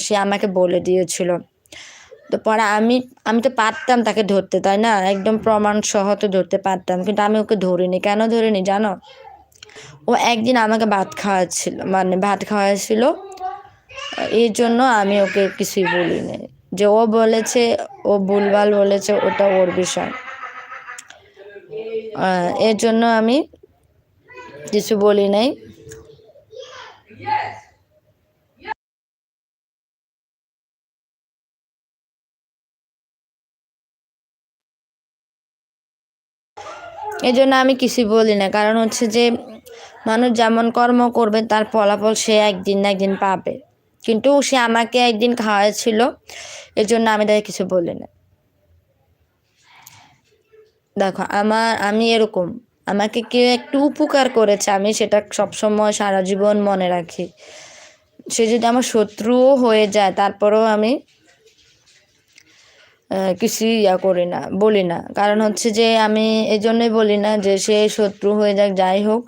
সে আমাকে বলে দিয়েছিল। তো পরে আমি আমি তো পারতাম তাকে ধরতে, তাই না? একদম প্রমাণ সহ তো ধরতে পারতাম, কিন্তু আমি ওকে ধরিনি। কেন ধরিনি জানো? ও একদিন আমাকে ভাত খাওয়াছিল, এই জন্য আমি ওকে কিছুই বলিনি। যে ও বলেছে, ও ভুলভাল বলেছে, ওটা ওর বিষয়। এর জন্য আমি কিছু বলি নাই। এই জন্য আমি কিছুই বলি না, কারণ হচ্ছে যে মানুষ যেমন কর্ম করবে তার ফলাফল সে একদিন না একদিন পাবে। কিন্তু সে আমাকে একদিন খাওয়াছিল, এর জন্য আমি তাকে কিছু বলি না। দেখো, আমি এরকম, আমাকে কেউ একটু উপকার করেছে, আমি সেটা সবসময় সারা জীবন মনে রাখি। সে যদি আমার শত্রুও হয়ে যায়, তারপরেও আমি কিছুই করি না, বলি না। কারণ হচ্ছে যে আমি এই জন্যই বলি না যে সে শত্রু হয়ে যাক, যাই হোক,